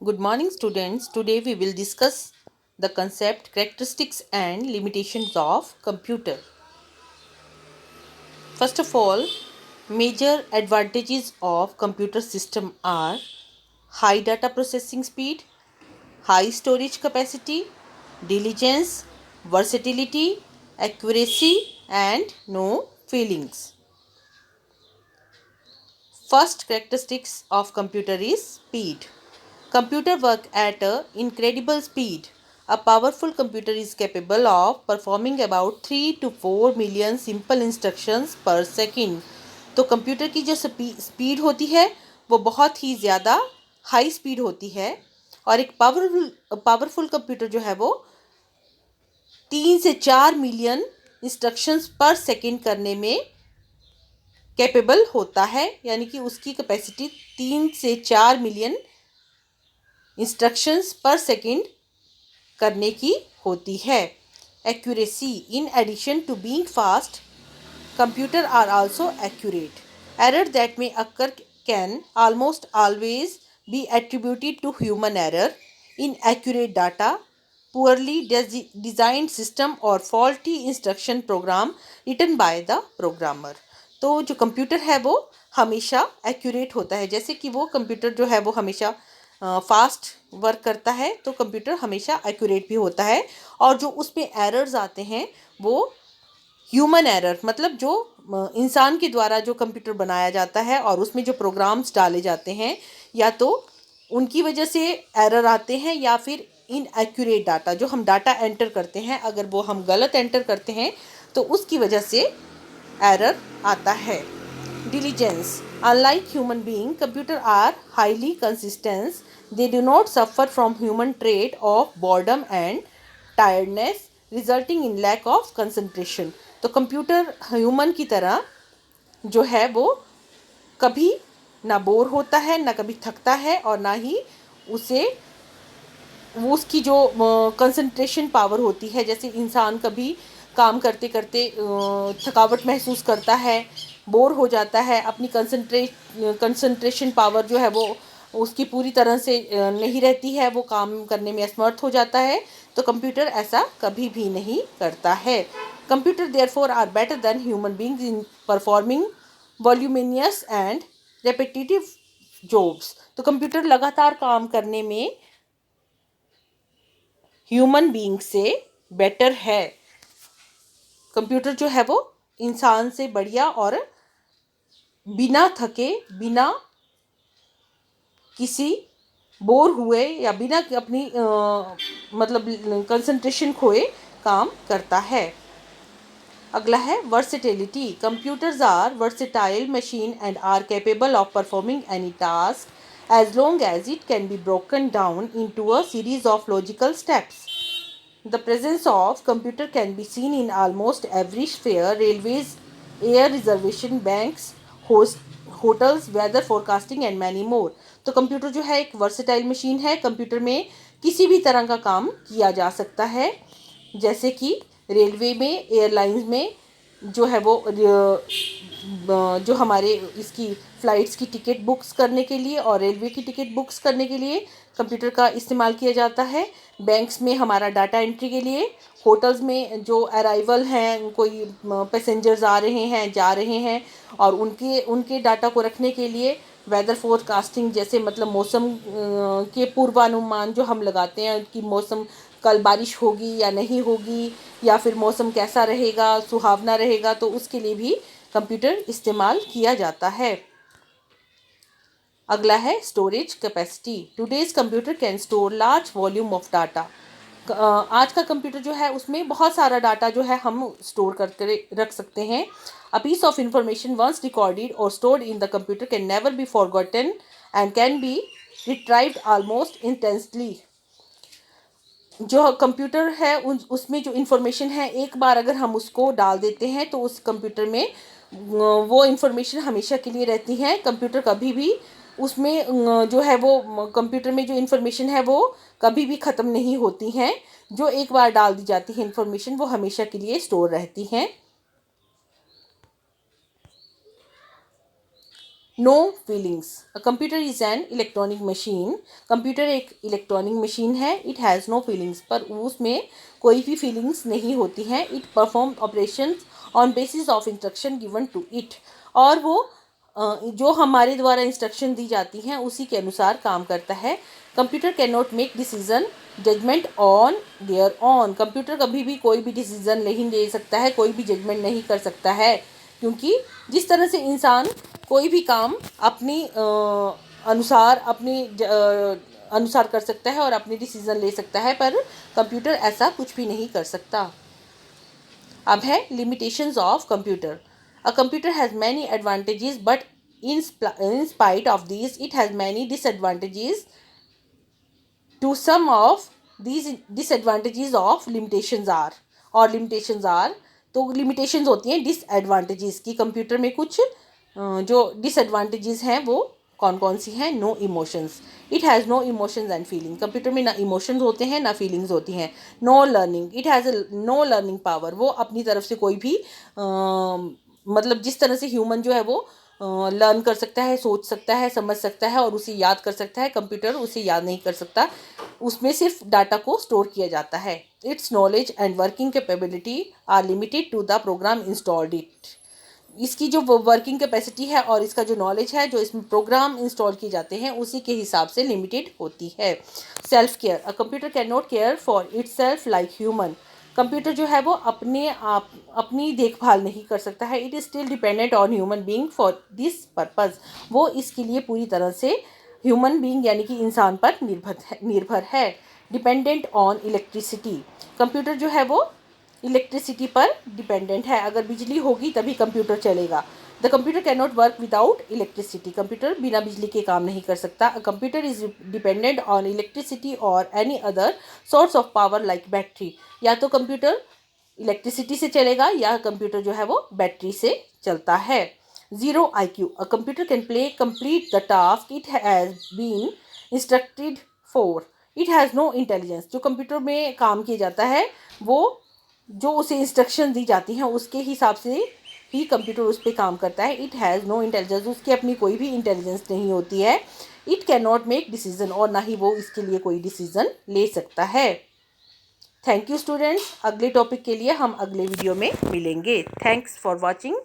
Good morning, students. Today we will discuss the concept, characteristics, and limitations of computer. First of all, major advantages of computer system are high data processing speed, high storage capacity, diligence, versatility, accuracy, and no failings. First characteristics of computer is speed. Computer work at a incredible speed. A powerful computer is capable of performing about 3 to 4 million simple instructions per second. तो computer की जो speed होती है वो बहुत ही ज़्यादा high speed होती है और एक पावरफुल कंप्यूटर जो है वो 3 से 4 मिलियन इंस्ट्रक्शंस पर सेकंड करने में कैपेबल होता है, यानी कि उसकी कैपेसिटी 3 से 4 मिलियन इंस्ट्रक्शंस पर सेकंड करने की होती है. Accuracy. In addition to being fast, computer are also accurate. Error that में occur can almost always be attributed to human error, inaccurate data, poorly designed system or faulty instruction program written by the programmer. तो जो computer है वो हमेशा accurate होता है. जैसे कि वो कंप्यूटर जो है वो हमेशा फास्ट वर्क करता है, तो कंप्यूटर हमेशा एक्यूरेट भी होता है. और जो उसमें एरर्स आते हैं वो ह्यूमन एरर, मतलब जो इंसान के द्वारा जो कंप्यूटर बनाया जाता है और उसमें जो प्रोग्राम्स डाले जाते हैं, या तो उनकी वजह से एरर आते हैं या फिर इनएक्यूरेट डाटा, जो हम डाटा एंटर करते हैं अगर वो हम गलत एंटर करते हैं तो उसकी वजह से एरर आता है. Diligence. Unlike human beings, computers are highly consistent. They do not suffer from human trait of boredom and tiredness, resulting in lack of concentration. तो कंप्यूटर ह्यूमन की तरह जो है वो कभी ना बोर होता है, ना कभी थकता है, और ना ही उसे वो उसकी जो कंसंट्रेशन पावर होती है, जैसे इंसान कभी काम करते करते थकावट महसूस करता है, बोर हो जाता है, अपनी कंसंट्रेशन पावर जो है वो उसकी पूरी तरह से नहीं रहती है, वो काम करने में असमर्थ हो जाता है, तो कंप्यूटर ऐसा कभी भी नहीं करता है. Computer therefore are better than human beings in performing voluminous and repetitive jobs. तो कंप्यूटर लगातार काम करने में ह्यूमन बीइंग से बेटर है. कंप्यूटर जो है वो इंसान से बढ़िया और बिना थके, बिना किसी बोर हुए या बिना अपनी मतलब कंसंट्रेशन खोए काम करता है. अगला है versatility. Computers are versatile machine and are capable of performing any task as long as it can be broken down into a series of logical steps. The presence of computer can be seen in almost every sphere: railways, air reservation, banks, hotels, weather forecasting and many more. तो computer जो है एक versatile machine है. Computer में किसी भी तरह का काम किया जा सकता है, जैसे कि रेलवे में, एयरलाइंस में जो है वो जो हमारे इसकी फ़्लाइट्स की टिकट बुक्स करने के लिए और रेलवे की टिकट बुक्स करने के लिए कंप्यूटर का इस्तेमाल किया जाता है. बैंक्स में हमारा डाटा एंट्री के लिए, होटल्स में जो अराइवल हैं, कोई पैसेंजर्स आ रहे हैं, जा रहे हैं, और उनके उनके डाटा को रखने के लिए वेदर फोरकास्टिंग, जैसे मतलब मौसम के पूर्वानुमान जो हम लगाते हैं कि मौसम कल बारिश होगी या नहीं होगी, या फिर मौसम कैसा रहेगा, सुहावना रहेगा, तो उसके लिए भी कंप्यूटर इस्तेमाल किया जाता है. अगला है storage capacity. Today's computer can store large volume of data. आज का कंप्यूटर जो है उसमें बहुत सारा डाटा जो है हम स्टोर करके रख सकते हैं. A piece of information once recorded और stored in the computer can never be forgotten and can be retrieved almost instantly. जो कंप्यूटर है उसमें जो इन्फॉर्मेशन है, एक बार अगर हम उसको डाल देते हैं तो उस कंप्यूटर में वो इन्फॉर्मेशन हमेशा के लिए रहती है. कंप्यूटर कभी भी उसमें जो है वो कंप्यूटर में जो इन्फॉर्मेशन है वो कभी भी ख़त्म नहीं होती हैं. जो एक बार डाल दी जाती है इन्फॉर्मेशन वो हमेशा के लिए स्टोर रहती हैं. No feelings. A computer is an electronic machine. Computer एक इलेक्ट्रॉनिक मशीन है। इट हैज़ नो फीलिंग्स, पर उसमें कोई भी फीलिंग्स नहीं होती हैं। It perform operation on basis of instruction given to it. और वो जो हमारे द्वारा इंस्ट्रक्शन दी जाती हैं उसी के अनुसार काम करता है। Computer can not make decision judgement on their own. Computer कभी भी कोई भी डिसीजन नहीं ले सकता है, कोई भी जजमेंट नहीं कर सकता है, क्योंकि जिस तरह से इंसान कोई भी काम अपनी अनुसार अनुसार कर सकता है और अपनी डिसीजन ले सकता है, पर कंप्यूटर ऐसा कुछ भी नहीं कर सकता। अब है limitations of computer. A computer has many advantages but in spite of this it has many disadvantages. To some of these disadvantages of limitations are, और limitations are, तो limitations होती हैं disadvantages की। कंप्यूटर में कुछ जो disadvantages हैं वो कौन कौन सी हैं? No emotions. It has no emotions and feeling. Computer में ना इमोशंस होते हैं ना फीलिंग्स होती हैं। No learning. It has no learning power. वो अपनी तरफ से कोई भी मतलब जिस तरह से ह्यूमन जो है वो लर्न कर सकता है, सोच सकता है, समझ सकता है और उसे याद कर सकता है, कंप्यूटर उसे याद नहीं कर सकता। उसमें सिर्फ डाटा को स्टोर किया जाता है। Its knowledge and working capability are limited to the program installed it. इसकी जो वर्किंग कैपेसिटी है और इसका जो नॉलेज है जो इसमें प्रोग्राम इंस्टॉल किए जाते हैं उसी के हिसाब से लिमिटेड होती है। Self care. A computer can not care for it self like human. Computer जो है वो अपने आप अपनी देखभाल नहीं कर सकता है। It is still dependent on human being for this purpose. वो इसके लिए पूरी तरह से ह्यूमन बीइंग यानी कि इंसान पर निर्भर है। Dependent on electricity. कंप्यूटर जो है वो इलेक्ट्रिसिटी पर डिपेंडेंट है। अगर बिजली होगी तभी कंप्यूटर चलेगा। The computer can not work without electricity. Computer बिना बिजली के काम नहीं कर सकता। A computer is dependent on electricity और any other source of power like battery. या तो कंप्यूटर इलेक्ट्रिसिटी से चलेगा या कंप्यूटर जो है वो बैटरी से चलता है। Zero IQ। A computer can play complete the task it has been instructed for. It has no intelligence. जो कंप्यूटर में काम किया जाता है वो जो उसे इंस्ट्रक्शन दी जाती हैं उसके हिसाब से ही कंप्यूटर उस पर काम करता है। It has no intelligence. उसकी अपनी कोई भी इंटेलिजेंस नहीं होती है। It can not make decision. और ना ही वो इसके लिए कोई डिसीजन ले सकता है। Thank you students. अगले टॉपिक के लिए हम अगले वीडियो में मिलेंगे। Thanks for watching.